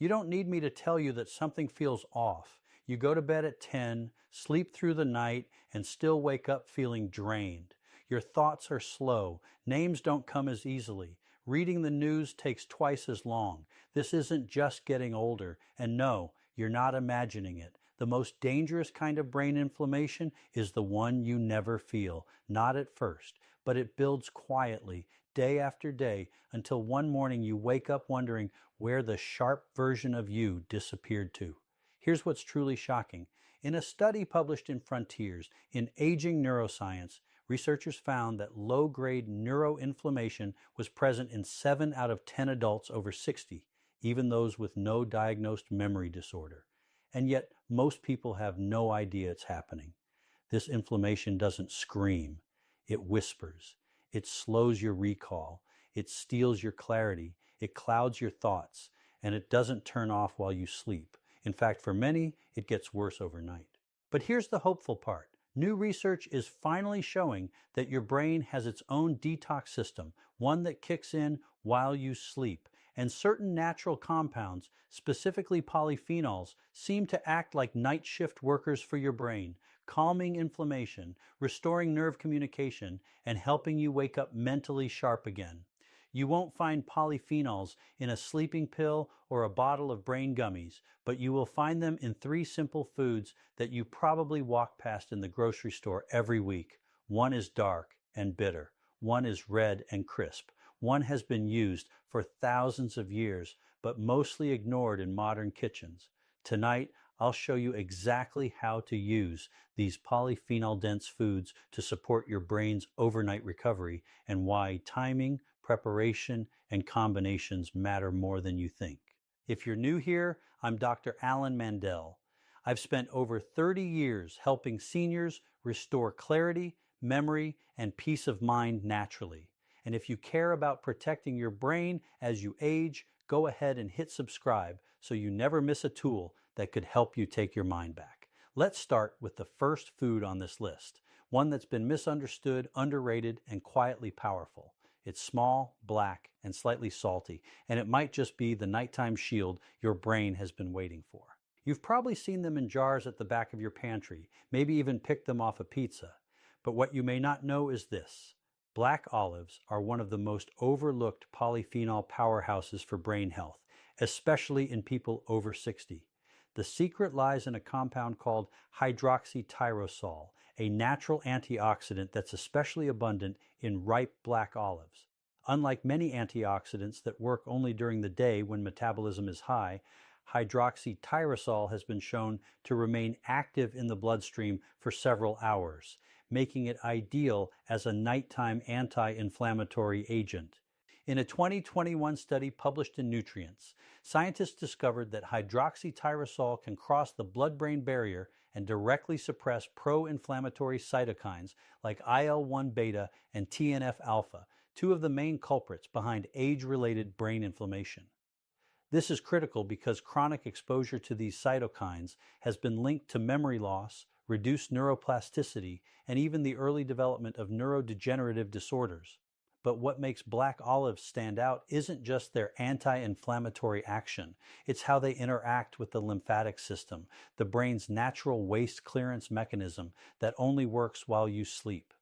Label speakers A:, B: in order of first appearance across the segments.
A: You don't need me to tell you that something feels off. You go to bed at 10, sleep through the night, and still wake up feeling drained. Your thoughts are slow. Names don't come as easily. Reading the news takes twice as long. This isn't just getting older. And no, you're not imagining it. The most dangerous kind of brain inflammation is the one you never feel, not at first, but it builds quietly, day after day, until one morning you wake up wondering where the sharp version of you disappeared to. Here's what's truly shocking. In a study published in Frontiers in Aging Neuroscience, researchers found that low-grade neuroinflammation was present in 7 out of 10 adults over 60, even those with no diagnosed memory disorder. And yet, most people have no idea it's happening. This inflammation doesn't scream. It whispers. It slows your recall. It steals your clarity. It clouds your thoughts. And it doesn't turn off while you sleep. In fact, for many, it gets worse overnight. But here's the hopeful part. New research is finally showing that your brain has its own detox system, one that kicks in while you sleep. And certain natural compounds, specifically polyphenols, seem to act like night shift workers for your brain, calming inflammation, restoring nerve communication, and helping you wake up mentally sharp again. You won't find polyphenols in a sleeping pill or a bottle of brain gummies, but you will find them in 3 simple foods that you probably walk past in the grocery store every week. One is dark and bitter. One is red and crisp. One has been used for thousands of years, but mostly ignored in modern kitchens. Tonight, I'll show you exactly how to use these polyphenol-dense foods to support your brain's overnight recovery and why timing, preparation, and combinations matter more than you think. If you're new here, I'm Dr. Alan Mandell. I've spent over 30 years helping seniors restore clarity, memory, and peace of mind naturally. And if you care about protecting your brain as you age, go ahead and hit subscribe so you never miss a tool that could help you take your mind back. Let's start with the first food on this list, one that's been misunderstood, underrated, and quietly powerful. It's small, black, and slightly salty, and it might just be the nighttime shield your brain has been waiting for. You've probably seen them in jars at the back of your pantry, maybe even picked them off a pizza. But what you may not know is this. Black olives are one of the most overlooked polyphenol powerhouses for brain health, especially in people over 60. The secret lies in a compound called hydroxytyrosol, a natural antioxidant that's especially abundant in ripe black olives. Unlike many antioxidants that work only during the day when metabolism is high, hydroxytyrosol has been shown to remain active in the bloodstream for several hours, making it ideal as a nighttime anti-inflammatory agent. In a 2021 study published in Nutrients, scientists discovered that hydroxytyrosol can cross the blood-brain barrier and directly suppress pro-inflammatory cytokines like IL-1 beta and TNF-alpha, 2 of the main culprits behind age-related brain inflammation. This is critical because chronic exposure to these cytokines has been linked to memory loss, reduced neuroplasticity, and even the early development of neurodegenerative disorders. But what makes black olives stand out isn't just their anti-inflammatory action. It's how they interact with the lymphatic system, the brain's natural waste clearance mechanism that only works while you sleep.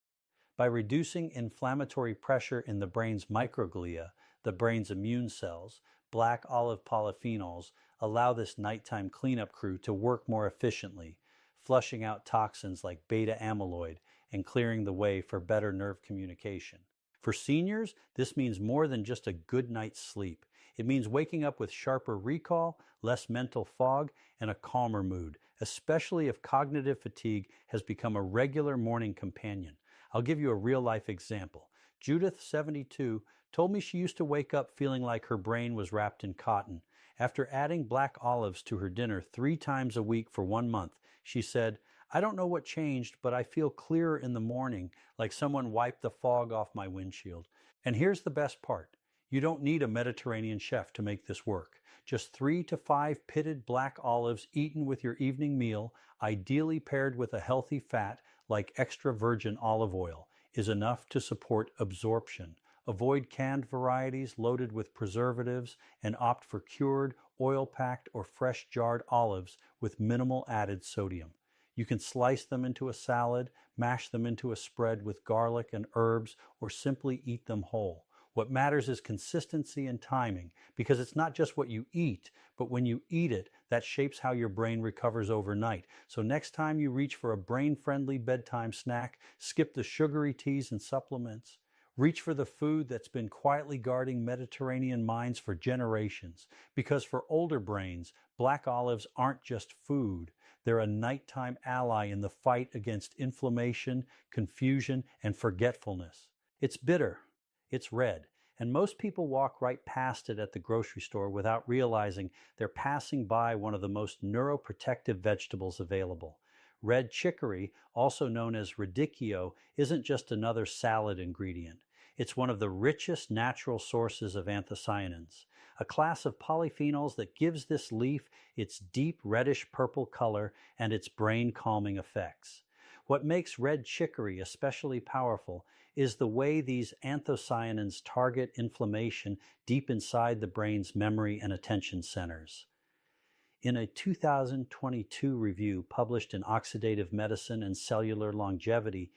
A: By reducing inflammatory pressure in the brain's microglia, the brain's immune cells, black olive polyphenols allow this nighttime cleanup crew to work more efficiently, flushing out toxins like beta amyloid and clearing the way for better nerve communication. For seniors, this means more than just a good night's sleep. It means waking up with sharper recall, less mental fog, and a calmer mood, especially if cognitive fatigue has become a regular morning companion. I'll give you a real-life example. Judith, 72, told me she used to wake up feeling like her brain was wrapped in cotton. After adding black olives to her dinner 3 times a week for 1 month, she said, "I don't know what changed, but I feel clearer in the morning, like someone wiped the fog off my windshield." And here's the best part. You don't need a Mediterranean chef to make this work. Just 3 to 5 pitted black olives eaten with your evening meal, ideally paired with a healthy fat like extra virgin olive oil, is enough to support absorption, Avoid canned varieties loaded with preservatives and opt for cured, oil-packed, or fresh jarred olives with minimal added sodium. You can slice them into a salad, mash them into a spread with garlic and herbs, or simply eat them whole. What matters is consistency and timing, because it's not just what you eat, but when you eat it, that shapes how your brain recovers overnight. So next time you reach for a brain-friendly bedtime snack, skip the sugary teas and supplements. Reach for the food that's been quietly guarding Mediterranean minds for generations, because for older brains, black olives aren't just food. They're a nighttime ally in the fight against inflammation, confusion, and forgetfulness. It's bitter. It's red. And most people walk right past it at the grocery store without realizing they're passing by one of the most neuroprotective vegetables available. Red chicory, also known as radicchio, isn't just another salad ingredient. It's one of the richest natural sources of anthocyanins, a class of polyphenols that gives this leaf its deep reddish-purple color and its brain-calming effects. What makes red chicory especially powerful is the way these anthocyanins target inflammation deep inside the brain's memory and attention centers. In a 2022 review published in Oxidative Medicine and Cellular Longevity,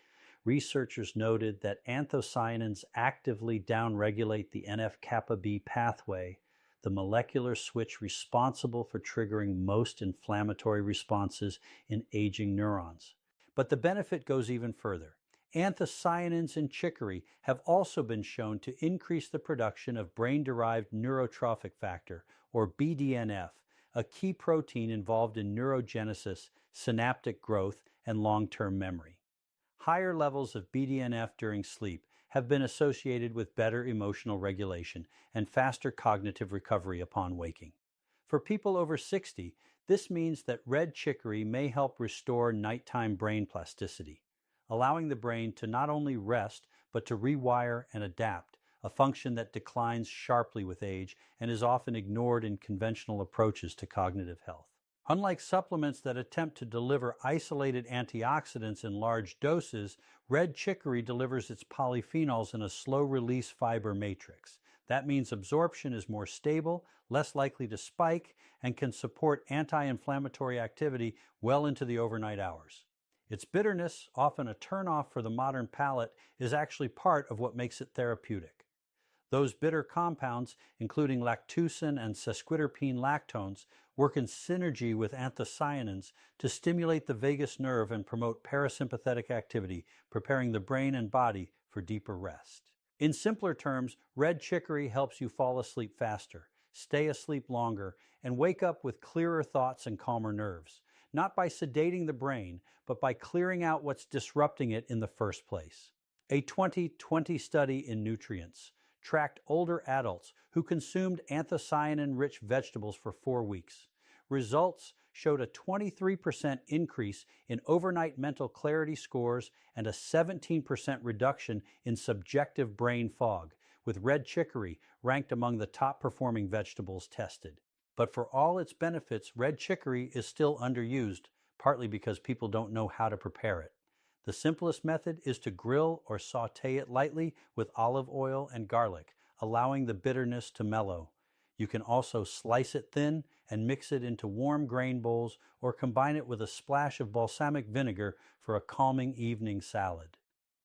A: researchers noted that anthocyanins actively downregulate the NF-kappa B pathway, the molecular switch responsible for triggering most inflammatory responses in aging neurons. But the benefit goes even further. Anthocyanins in chicory have also been shown to increase the production of brain-derived neurotrophic factor, or BDNF, a key protein involved in neurogenesis, synaptic growth, and long-term memory. Higher levels of BDNF during sleep have been associated with better emotional regulation and faster cognitive recovery upon waking. For people over 60, this means that red chicory may help restore nighttime brain plasticity, allowing the brain to not only rest, but to rewire and adapt, a function that declines sharply with age and is often ignored in conventional approaches to cognitive health. Unlike supplements that attempt to deliver isolated antioxidants in large doses, red chicory delivers its polyphenols in a slow-release fiber matrix. That means absorption is more stable, less likely to spike, and can support anti-inflammatory activity well into the overnight hours. Its bitterness, often a turnoff for the modern palate, is actually part of what makes it therapeutic. Those bitter compounds, including lactucin and sesquiterpene lactones, work in synergy with anthocyanins to stimulate the vagus nerve and promote parasympathetic activity, preparing the brain and body for deeper rest. In simpler terms, red chicory helps you fall asleep faster, stay asleep longer, and wake up with clearer thoughts and calmer nerves, not by sedating the brain, but by clearing out what's disrupting it in the first place. A 2020 study in Nutrients tracked older adults who consumed anthocyanin-rich vegetables for 4 weeks. Results showed a 23% increase in overnight mental clarity scores and a 17% reduction in subjective brain fog, with red chicory ranked among the top-performing vegetables tested. But for all its benefits, red chicory is still underused, partly because people don't know how to prepare it. The simplest method is to grill or sauté it lightly with olive oil and garlic, allowing the bitterness to mellow. You can also slice it thin and mix it into warm grain bowls or combine it with a splash of balsamic vinegar for a calming evening salad.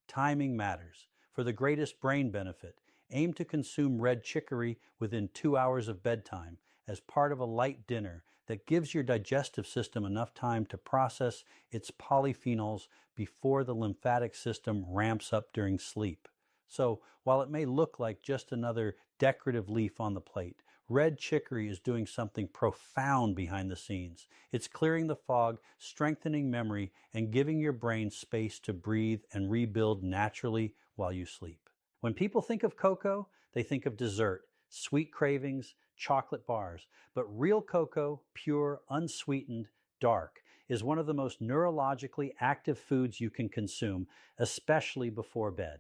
A: Timing matters. For the greatest brain benefit, aim to consume red chicory within 2 hours of bedtime as part of a light dinner that gives your digestive system enough time to process its polyphenols before the lymphatic system ramps up during sleep. So, while it may look like just another decorative leaf on the plate, red chicory is doing something profound behind the scenes. It's clearing the fog, strengthening memory, and giving your brain space to breathe and rebuild naturally while you sleep. When people think of cocoa, they think of dessert, sweet cravings, chocolate bars, but real cocoa, pure, unsweetened, dark, is one of the most neurologically active foods you can consume, especially before bed.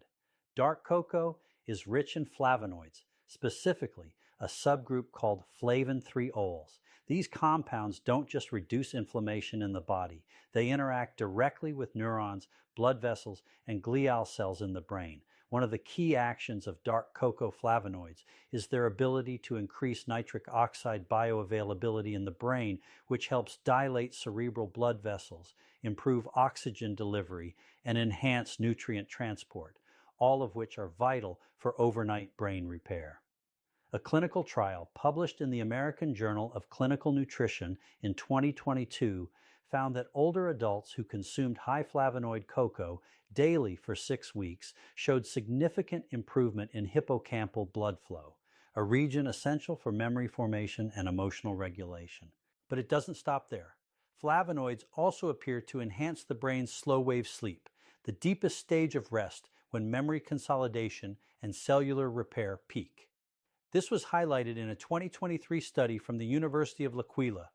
A: Dark cocoa is rich in flavonoids, specifically a subgroup called flavin-3-ols. These compounds don't just reduce inflammation in the body, they interact directly with neurons, blood vessels, and glial cells in the brain, One of the key actions of dark cocoa flavonoids is their ability to increase nitric oxide bioavailability in the brain, which helps dilate cerebral blood vessels, improve oxygen delivery, and enhance nutrient transport, all of which are vital for overnight brain repair. A clinical trial published in the American Journal of Clinical Nutrition in 2022 found that older adults who consumed high flavonoid cocoa daily for 6 weeks showed significant improvement in hippocampal blood flow, a region essential for memory formation and emotional regulation. But it doesn't stop there. Flavonoids also appear to enhance the brain's slow-wave sleep, the deepest stage of rest when memory consolidation and cellular repair peak. This was highlighted in a 2023 study from the University of L'Aquila,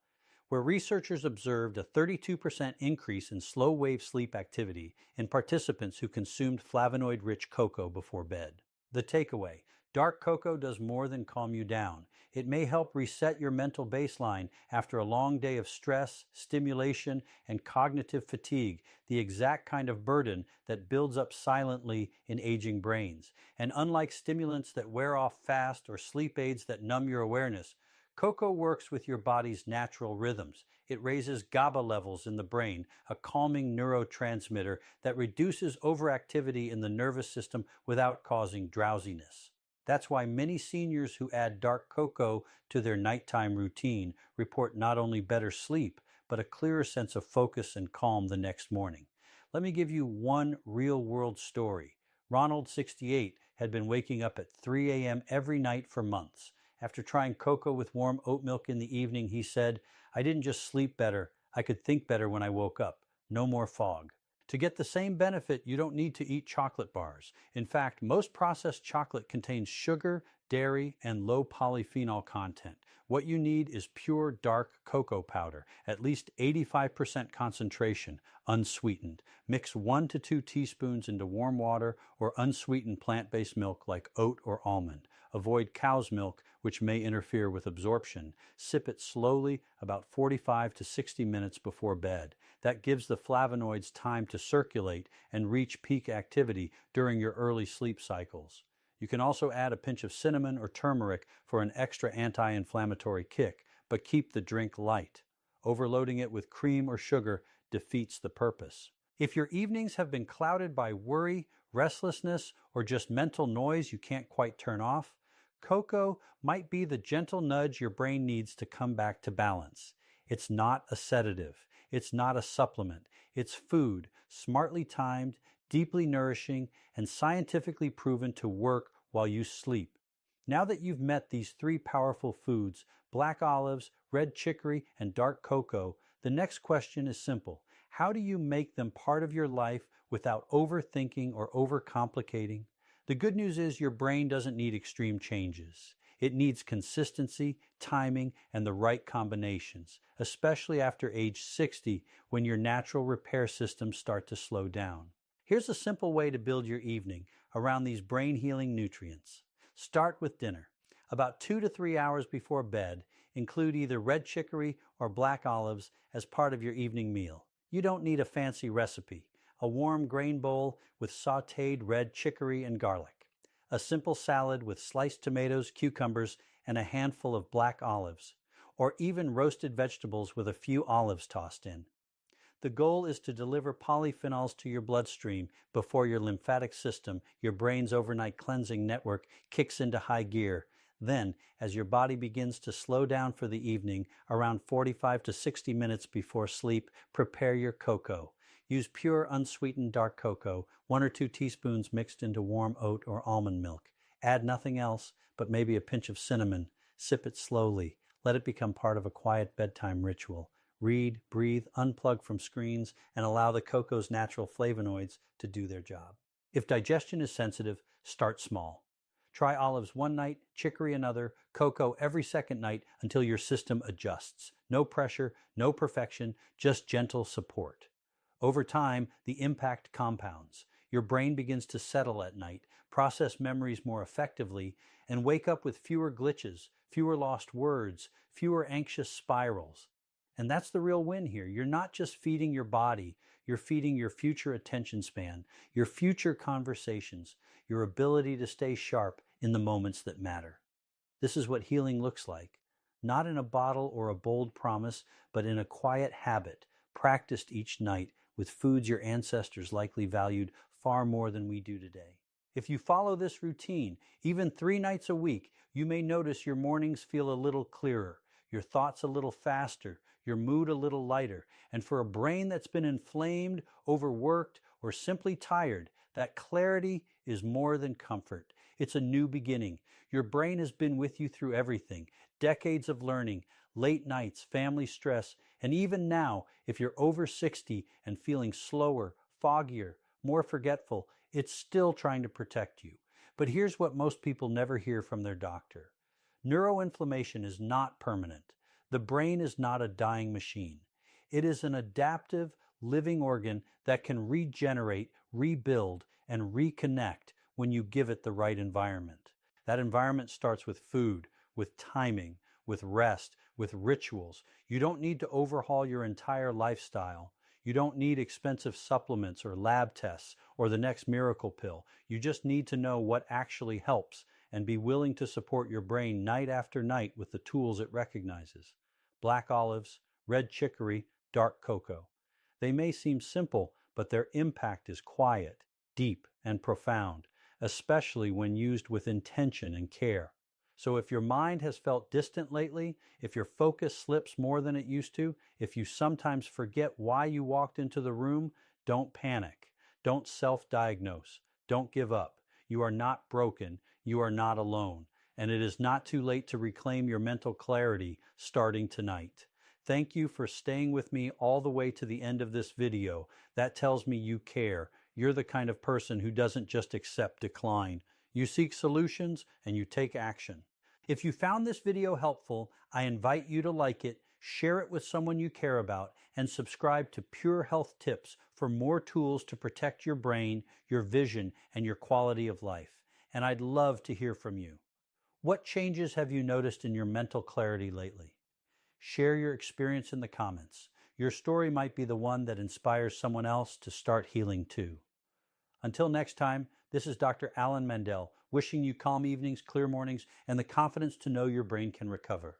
A: where researchers observed a 32% increase in slow-wave sleep activity in participants who consumed flavonoid-rich cocoa before bed. The takeaway: dark cocoa does more than calm you down. It may help reset your mental baseline after a long day of stress, stimulation, and cognitive fatigue, the exact kind of burden that builds up silently in aging brains. And unlike stimulants that wear off fast or sleep aids that numb your awareness, cocoa works with your body's natural rhythms. It raises GABA levels in the brain, a calming neurotransmitter that reduces overactivity in the nervous system without causing drowsiness. That's why many seniors who add dark cocoa to their nighttime routine report not only better sleep, but a clearer sense of focus and calm the next morning. Let me give you one real-world story. Ronald, 68, had been waking up at 3 a.m. every night for months. After trying cocoa with warm oat milk in the evening, he said, "I didn't just sleep better, I could think better when I woke up. No more fog." To get the same benefit, you don't need to eat chocolate bars. In fact, most processed chocolate contains sugar, dairy, and low polyphenol content. What you need is pure dark cocoa powder, at least 85% concentration, unsweetened. Mix 1 to 2 teaspoons into warm water or unsweetened plant-based milk like oat or almond. Avoid cow's milk, which may interfere with absorption. Sip it slowly, about 45 to 60 minutes before bed. That gives the flavonoids time to circulate and reach peak activity during your early sleep cycles. You can also add a pinch of cinnamon or turmeric for an extra anti-inflammatory kick, but keep the drink light. Overloading it with cream or sugar defeats the purpose. If your evenings have been clouded by worry, restlessness, or just mental noise you can't quite turn off, cocoa might be the gentle nudge your brain needs to come back to balance. It's not a sedative. It's not a supplement. It's food, smartly timed, deeply nourishing, and scientifically proven to work while you sleep. Now that you've met these 3 powerful foods, black olives, red chicory, and dark cocoa, the next question is simple. How do you make them part of your life without overthinking or overcomplicating? The good news is your brain doesn't need extreme changes. It needs consistency, timing, and the right combinations, especially after age 60 when your natural repair systems start to slow down. Here's a simple way to build your evening around these brain-healing nutrients. Start with dinner. About 2 to 3 hours before bed, include either red chicory or black olives as part of your evening meal. You don't need a fancy recipe. A warm grain bowl with sautéed red chicory and garlic. A simple salad with sliced tomatoes, cucumbers, and a handful of black olives, or even roasted vegetables with a few olives tossed in. The goal is to deliver polyphenols to your bloodstream before your lymphatic system, your brain's overnight cleansing network, kicks into high gear. Then, as your body begins to slow down for the evening, around 45 to 60 minutes before sleep, prepare your cocoa. Use pure unsweetened dark cocoa, 1 or 2 teaspoons mixed into warm oat or almond milk. Add nothing else, but maybe a pinch of cinnamon. Sip it slowly. Let it become part of a quiet bedtime ritual. Read, breathe, unplug from screens, and allow the cocoa's natural flavonoids to do their job. If digestion is sensitive, start small. Try olives one night, chicory another, cocoa every second night until your system adjusts. No pressure, no perfection, just gentle support. Over time, the impact compounds. Your brain begins to settle at night, process memories more effectively, and wake up with fewer glitches, fewer lost words, fewer anxious spirals. And that's the real win here. You're not just feeding your body, you're feeding your future attention span, your future conversations, your ability to stay sharp in the moments that matter. This is what healing looks like. Not in a bottle or a bold promise, but in a quiet habit, practiced each night with foods your ancestors likely valued far more than we do today. If you follow this routine, even 3 nights a week, you may notice your mornings feel a little clearer, your thoughts a little faster, your mood a little lighter. And for a brain that's been inflamed, overworked, or simply tired, that clarity is more than comfort. It's a new beginning. Your brain has been with you through everything, decades of learning, late nights, family stress, and even now, if you're over 60 and feeling slower, foggier, more forgetful, it's still trying to protect you. But here's what most people never hear from their doctor. Neuroinflammation is not permanent. The brain is not a dying machine. It is an adaptive, living organ that can regenerate, rebuild, and reconnect when you give it the right environment. That environment starts with food, with timing, with rest, with rituals. You don't need to overhaul your entire lifestyle. You don't need expensive supplements or lab tests or the next miracle pill. You just need to know what actually helps and be willing to support your brain night after night with the tools it recognizes. Black olives, red chicory, dark cocoa. They may seem simple, but their impact is quiet, deep, and profound, especially when used with intention and care. So if your mind has felt distant lately, if your focus slips more than it used to, if you sometimes forget why you walked into the room, don't panic. Don't self-diagnose. Don't give up. You are not broken. You are not alone. And it is not too late to reclaim your mental clarity starting tonight. Thank you for staying with me all the way to the end of this video. That tells me you care. You're the kind of person who doesn't just accept decline. You seek solutions and you take action. If you found this video helpful, I invite you to like it, share it with someone you care about, and subscribe to Pure Health Tips for more tools to protect your brain, your vision, and your quality of life. And I'd love to hear from you. What changes have you noticed in your mental clarity lately? Share your experience in the comments. Your story might be the one that inspires someone else to start healing too. Until next time, this is Dr. Alan Mandell, wishing you calm evenings, clear mornings, and the confidence to know your brain can recover.